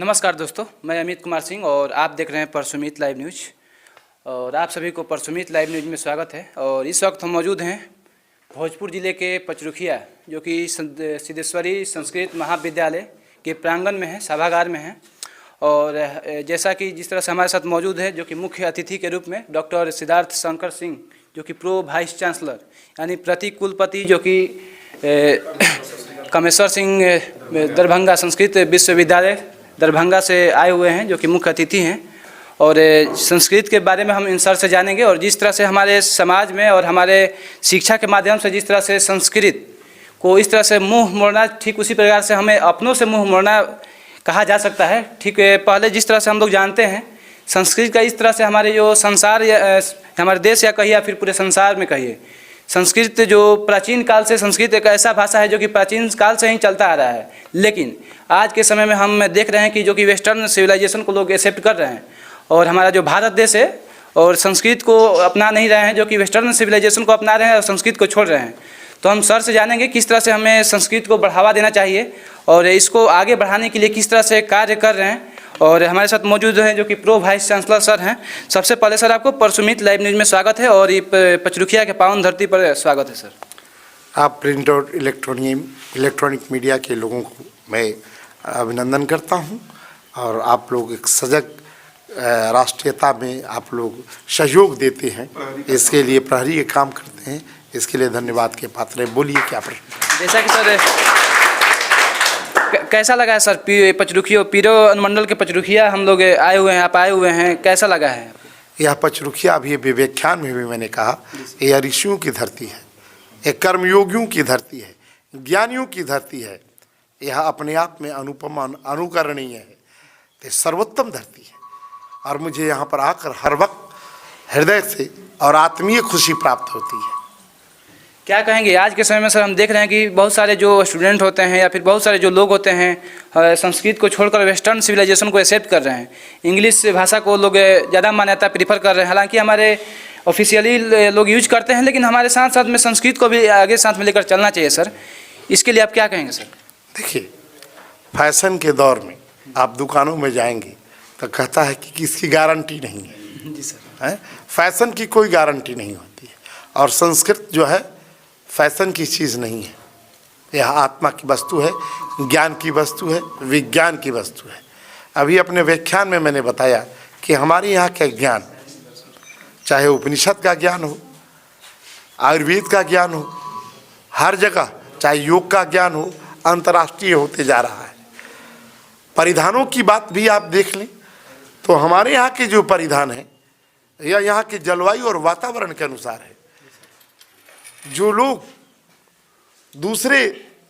नमस्कार दोस्तों, मैं अमित कुमार सिंह और आप देख रहे हैं परसुमित लाइव न्यूज। और आप सभी को परसुमित लाइव न्यूज में स्वागत है। और इस वक्त हम मौजूद हैं भोजपुर ज़िले के पचरुखिया, जो कि सिद्धेश्वरी संस्कृत महाविद्यालय के प्रांगण में है, सभागार में है। और जैसा कि जिस तरह से हमारे साथ मौजूद है, जो कि मुख्य अतिथि के रूप में डॉक्टर सिद्धार्थ शंकर सिंह, जो कि प्रो वाइस चांसलर यानी प्रति कुलपति, जो कि कामेश्वर सिंह दरभंगा संस्कृत विश्वविद्यालय दरभंगा से आए हुए हैं, जो कि मुख्य अतिथि हैं। और संस्कृत के बारे में हम इन सर से जानेंगे और जिस तरह से हमारे समाज में और हमारे शिक्षा के माध्यम से जिस तरह से संस्कृत को इस तरह से मुँह मोड़ना, ठीक उसी प्रकार से हमें अपनों से मुँह मोड़ना कहा जा सकता है। ठीक पहले जिस तरह से हम लोग जानते हैं संस्कृत का, इस तरह से हमारे जो संसार या हमारे देश या कहिए या फिर पूरे संसार में कहिए, संस्कृत जो प्राचीन काल से, संस्कृत एक ऐसा भाषा है जो कि प्राचीन काल से ही चलता आ रहा है। लेकिन आज के समय में हम देख रहे हैं कि जो कि वेस्टर्न सिविलाइजेशन को लोग एक्सेप्ट कर रहे हैं और हमारा जो भारत देश है और संस्कृत को अपना नहीं रहे हैं, जो कि वेस्टर्न सिविलाइजेशन को अपना रहे हैं और संस्कृत को छोड़ रहे हैं। तो हम सर से जानेंगे किस तरह से हमें संस्कृत को बढ़ावा देना चाहिए और इसको आगे बढ़ाने के लिए किस तरह से कार्य कर रहे हैं। और हमारे साथ मौजूद हैं जो कि प्रो वाइस चांसलर सर हैं। सबसे पहले सर आपको परसुमित लाइव न्यूज में स्वागत है और ये पचरुखिया के पावन धरती पर स्वागत है सर। आप प्रिंट और इलेक्ट्रॉनिक मीडिया के लोगों को मैं अभिनंदन करता हूं और आप लोग एक सजग राष्ट्रीयता में आप लोग सहयोग देते हैं, इसके लिए प्रहरी के काम करते हैं, इसके लिए धन्यवाद के पात्र हैं। बोलिए क्या प्रश्न। जैसा कि सर कैसा लगा है सर पचरुखिया, पीरो अनुमंडल के पचरुखिया हम लोग आए हुए हैं, आप आए हुए हैं, कैसा लगा है? यह पचरुखिया अभी व्याख्यान में भी मैंने कहा, यह ऋषियों की धरती है, यह कर्मयोगियों की धरती है, ज्ञानियों की धरती है। यह अपने आप में अनुपम अनुकरणीय है, यह सर्वोत्तम धरती है और मुझे यहाँ पर आकर हर वक्त हृदय से और आत्मीय खुशी प्राप्त होती है। क्या कहेंगे आज के समय में सर? हम देख रहे हैं कि बहुत सारे जो स्टूडेंट होते हैं या फिर बहुत सारे जो लोग होते हैं संस्कृत को छोड़कर वेस्टर्न सिविलाइजेशन को एक्सेप्ट कर रहे हैं, इंग्लिश भाषा को लोग ज़्यादा मान्यता प्रीफर कर रहे हैं। हालांकि हमारे ऑफिशियली लोग यूज करते हैं, लेकिन हमारे साथ साथ में संस्कृत को भी आगे साथ में लेकर चलना चाहिए सर। इसके लिए आप क्या कहेंगे सर? देखिए, फैशन के दौर में आप दुकानों में जाएंगे तो कहता है कि किसकी गारंटी नहीं है। जी सर। है, फैशन की कोई गारंटी नहीं होती है और संस्कृत जो है फैशन की चीज़ नहीं है, यह आत्मा की वस्तु है, ज्ञान की वस्तु है, विज्ञान की वस्तु है। अभी अपने व्याख्यान में मैंने बताया कि हमारे यहाँ का ज्ञान, चाहे उपनिषद का ज्ञान हो, आयुर्वेद का ज्ञान हो, हर जगह चाहे योग का ज्ञान हो, अंतर्राष्ट्रीय होते जा रहा है। परिधानों की बात भी आप देख लें तो हमारे यहाँ के जो परिधान है यह यहाँ के जलवायु और वातावरण के अनुसार है। जो लोग दूसरे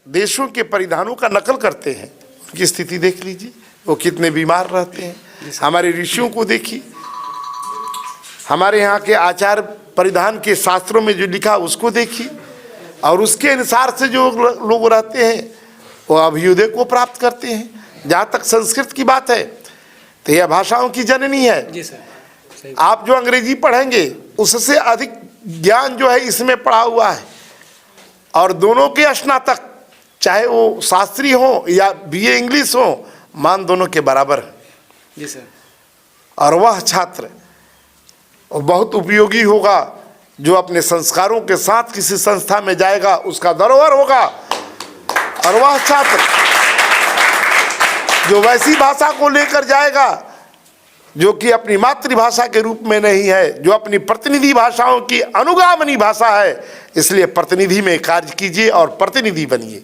देशों के परिधानों का नकल करते हैं उनकी स्थिति देख लीजिए, वो कितने बीमार रहते हैं। हमारे ऋषियों को देखिए, हमारे यहाँ के आचार परिधान के शास्त्रों में जो लिखा उसको देखिए और उसके अनुसार से जो लोग रहते हैं वो अभ्युदय को प्राप्त करते हैं। जहाँ तक संस्कृत की बात है तो यह भाषाओं की जननी है। जी सर। आप जो अंग्रेजी पढ़ेंगे उससे अधिक ज्ञान जो है इसमें पढ़ा हुआ है और दोनों के स्नातक, चाहे वो शास्त्री हो या बीए इंग्लिश हो, मान दोनों के बराबर है। जी सर। और वह छात्र बहुत उपयोगी होगा जो अपने संस्कारों के साथ किसी संस्था में जाएगा, उसका धरोहर होगा। और वह छात्र जो वैसी भाषा को लेकर जाएगा जो कि अपनी मातृभाषा के रूप में नहीं है, जो अपनी प्रतिनिधि भाषाओं की अनुगामनी भाषा है, इसलिए प्रतिनिधि में कार्य कीजिए और प्रतिनिधि बनिए।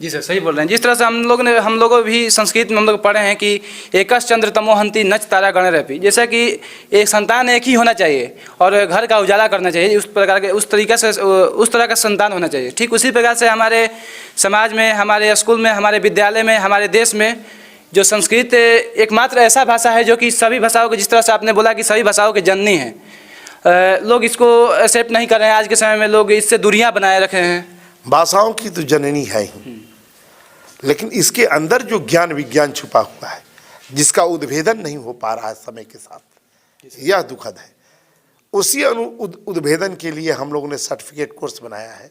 जी सर, सही बोल रहे हैं। जिस तरह से हम लोगों भी संस्कृत में हम लोग पढ़े हैं कि एकश चंद्र तमोहंति नच तारा गणरपि, जैसा कि एक संतान एक ही होना चाहिए और घर का उजाला करना चाहिए, उस प्रकार के उस तरह का संतान होना चाहिए। ठीक उसी प्रकार से हमारे समाज में, हमारे स्कूल में, हमारे विद्यालय में, हमारे देश में जो संस्कृत एकमात्र ऐसा भाषा है जो कि सभी भाषाओं के, जिस तरह से आपने बोला कि सभी भाषाओं की जननी है, लोग इसको एक्सेप्ट नहीं कर रहे हैं। आज के समय में लोग इससे दूरियां बनाए रखे हैं। भाषाओं की तो जननी है ही, लेकिन इसके अंदर जो ज्ञान विज्ञान छुपा हुआ है जिसका उद्भेदन नहीं हो पा रहा है समय के साथ, यह दुखद है। उसी उद्भेदन के लिए हम लोगों ने सर्टिफिकेट कोर्स बनाया है,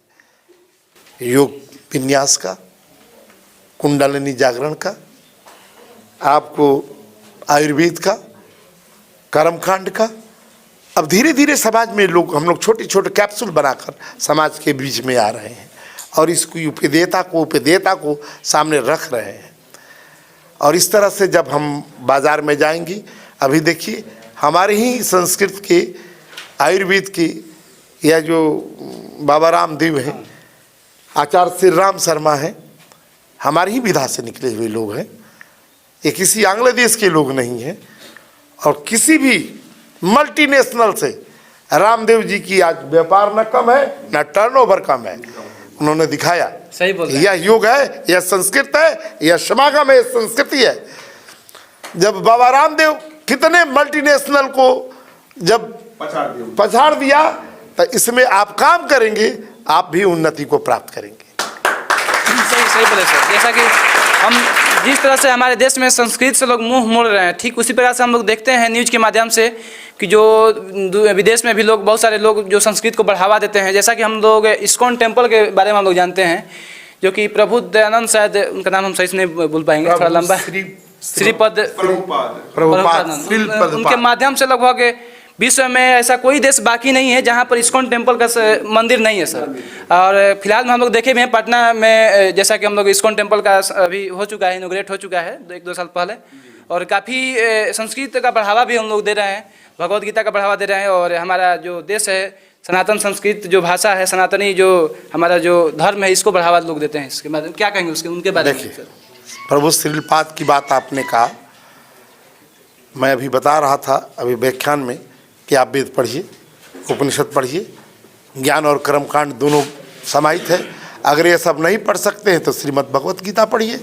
योग विन्यास का, कुंडलिनी जागरण का, आपको आयुर्वेद का, कर्मकांड का। अब धीरे धीरे समाज में हम लोग छोटे छोटे कैप्सूल बनाकर समाज के बीच में आ रहे हैं और इसको उपदेयता को सामने रख रहे हैं। और इस तरह से जब हम बाज़ार में जाएंगे, अभी देखिए हमारे ही संस्कृत के आयुर्वेद के या जो बाबा रामदेव हैं, आचार्य श्री राम शर्मा हैं, हमारी ही विधा से निकले हुए लोग हैं। ये किसी आंग्ल देश के लोग नहीं हैं और किसी भी मल्टीनेशनल से रामदेव जी की आज व्यापार न कम है न टर्नओवर कम है। उन्होंने दिखाया सही बोल रहे हैं। यह युग है, यह संस्कृत है, यह समागम है, संस्कृति है। जब बाबा रामदेव कितने मल्टीनेशनल को जब पछाड़ दिया, तो इसमें आप काम करेंगे, आप भी उन्नति को प्राप्त करेंगे। सही बोले सर। जैसा कि हम जिस तरह से हमारे देश में संस्कृत से लोग मुंह मोड़ रहे हैं, ठीक उसी प्रकार से हम लोग देखते हैं न्यूज़ के माध्यम से कि जो विदेश में भी लोग, बहुत सारे लोग जो संस्कृत को बढ़ावा देते हैं। जैसा कि हम लोग इस्कॉन टेम्पल के बारे में हम लोग जानते हैं, जो कि प्रभु दयानंद, शायद उनका नाम हम सही से नहीं बोल पाएंगे, थोड़ा लंबा, श्रीपद प्रभुपाद, उनके माध्यम से लगभग विश्व में ऐसा कोई देश बाकी नहीं है जहाँ पर इस्कॉन टेम्पल का मंदिर नहीं है सर। और फिलहाल में हम लोग देखे भी हैं पटना में, जैसा कि हम लोग इस्कॉन टेम्पल का अभी हो चुका है, इनोग्रेट हो चुका है 1-2 साल पहले। और काफ़ी संस्कृत का बढ़ावा भी हम लोग दे रहे हैं, भगवद गीता का बढ़ावा दे रहे हैं। और हमारा जो देश है, सनातन संस्कृत जो भाषा है, सनातनी जो हमारा जो धर्म है, इसको बढ़ावा लोग देते हैं। इसके बाद क्या कहेंगे उसके उनके बारे में? प्रभु श्रीपाद की बात आपने कहा, मैं अभी बता रहा था अभी व्याख्यान में कि आप वेद पढ़िए, उपनिषद पढ़िए, ज्ञान और कर्मकांड दोनों समाहित है। अगर ये सब नहीं पढ़ सकते हैं तो श्रीमद् भगवत गीता पढ़िए।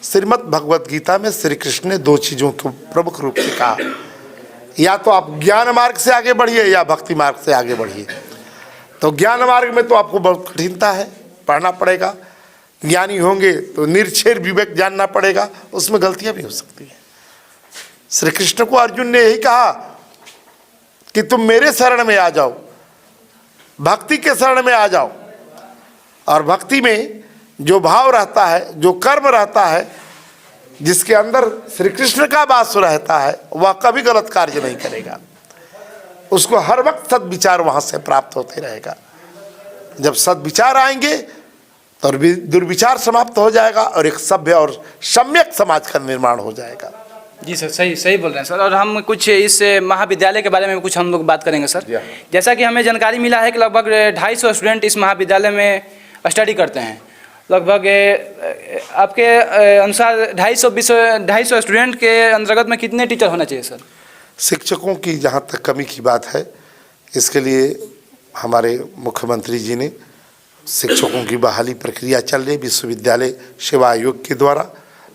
श्रीमद् भगवत गीता में श्री कृष्ण ने 2 चीज़ों को प्रमुख रूप से कहा, या तो आप ज्ञान मार्ग से आगे बढ़िए या भक्ति मार्ग से आगे बढ़िए। तो ज्ञान मार्ग में तो आपको बहुत कठिनता है, पढ़ना पड़ेगा। ज्ञानी होंगे तो निरक्षर विवेक जानना पड़ेगा, उसमें गलतियाँ भी हो सकती हैं। श्री कृष्ण को अर्जुन ने यही कहा कि तुम मेरे शरण में आ जाओ, भक्ति के शरण में आ जाओ। और भक्ति में जो भाव रहता है, जो कर्म रहता है, जिसके अंदर श्री कृष्ण का वास रहता है, वह कभी गलत कार्य नहीं करेगा। उसको हर वक्त सद्विचार वहाँ से प्राप्त होते रहेगा। जब सद्विचार आएंगे तो दुर्विचार समाप्त हो जाएगा और एक सभ्य और सम्यक समाज का निर्माण हो जाएगा। जी सर, सही बोल रहे हैं सर। और हम कुछ इस महाविद्यालय के बारे में कुछ हम लोग बात करेंगे सर। जैसा कि हमें जानकारी मिला है कि लगभग 250 स्टूडेंट इस महाविद्यालय में स्टडी करते हैं। लगभग आपके अनुसार 250 स्टूडेंट के अंतर्गत में कितने टीचर होना चाहिए सर? शिक्षकों की जहाँ तक कमी की बात है, इसके लिए हमारे मुख्यमंत्री जी ने शिक्षकों की बहाली प्रक्रिया चल रही, विश्वविद्यालय सेवा आयोग के द्वारा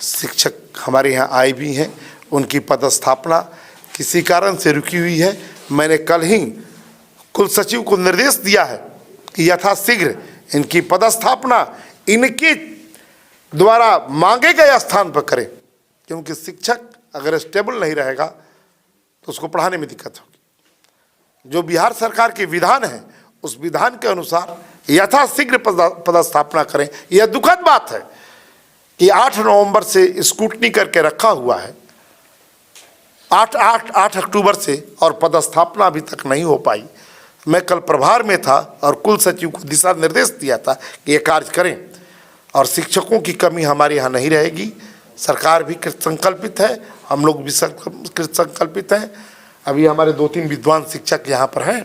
शिक्षक हमारे यहाँ आए भी हैं। उनकी पदस्थापना किसी कारण से रुकी हुई है। मैंने कल ही कुल सचिव को निर्देश दिया है कि यथाशीघ्र इनकी पदस्थापना इनके द्वारा मांगे गए स्थान पर करें, क्योंकि शिक्षक अगर स्टेबल नहीं रहेगा तो उसको पढ़ाने में दिक्कत होगी। जो बिहार सरकार के विधान है, उस विधान के अनुसार यथाशीघ्र पदस्थापना करें। यह दुखद बात है कि 8 नवंबर से स्क्रूटनी करके रखा हुआ है, 8 अक्टूबर से, और पदस्थापना अभी तक नहीं हो पाई। मैं कल प्रभार में था और कुल सचिव को दिशा निर्देश दिया था कि ये कार्य करें, और शिक्षकों की कमी हमारे यहाँ नहीं रहेगी। सरकार भी कृत संकल्पित है, हम लोग भी कृत संकल्पित हैं। अभी हमारे 2-3 विद्वान शिक्षक यहाँ पर हैं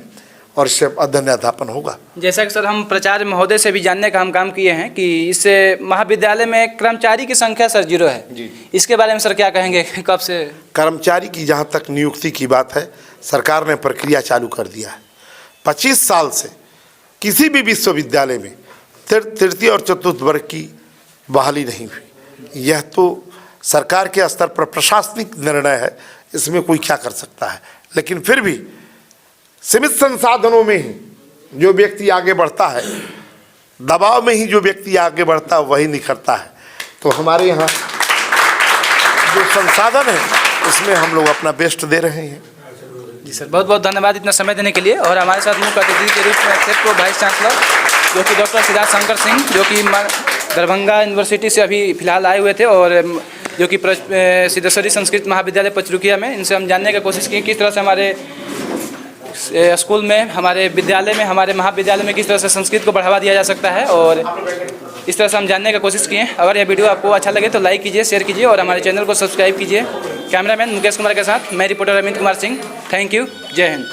और इससे अध्ययन अध्यापन होगा। जैसा कि सर हम प्राचार्य महोदय से भी जानने का हम काम किए हैं कि इस महाविद्यालय में कर्मचारी की संख्या सर 0 है जी। इसके बारे में सर क्या कहेंगे? कब से कर्मचारी की जहाँ तक नियुक्ति की बात है, सरकार ने प्रक्रिया चालू कर दिया है। 25 साल से किसी भी विश्वविद्यालय में तृतीय और चतुर्थ वर्ग की बहाली नहीं हुई। यह तो सरकार के स्तर पर प्रशासनिक निर्णय है, इसमें कोई क्या कर सकता है। लेकिन फिर भी सीमित संसाधनों में ही जो व्यक्ति आगे बढ़ता है, दबाव में ही जो व्यक्ति आगे बढ़ता है, वही निखरता है। तो हमारे यहाँ जो संसाधन है, उसमें हम लोग अपना बेस्ट दे रहे हैं। जी सर, बहुत बहुत धन्यवाद इतना समय देने के लिए। और हमारे साथ मुख्य अतिथि के रूप में एक्सेप्ट वाइस चांसलर जो कि डॉक्टर सिद्धार्थ शंकर सिंह, जो कि दरभंगा यूनिवर्सिटी से अभी फिलहाल आए हुए थे, और जो कि सिद्धेश्वरी संस्कृत महाविद्यालय पचरुखिया में, इनसे हम जानने की कोशिश की किस तरह से हमारे स्कूल में, हमारे विद्यालय में, हमारे महाविद्यालय में किस तरह से संस्कृत को बढ़ावा दिया जा सकता है, और इस तरह से हम जानने की कोशिश किए। अगर यह वीडियो आपको अच्छा लगे तो लाइक कीजिए, शेयर कीजिए और हमारे चैनल को सब्सक्राइब कीजिए। कैमरामैन मुकेश कुमार के साथ मैं reporter Amit Kumar Singh. Thank you. जय हिंद।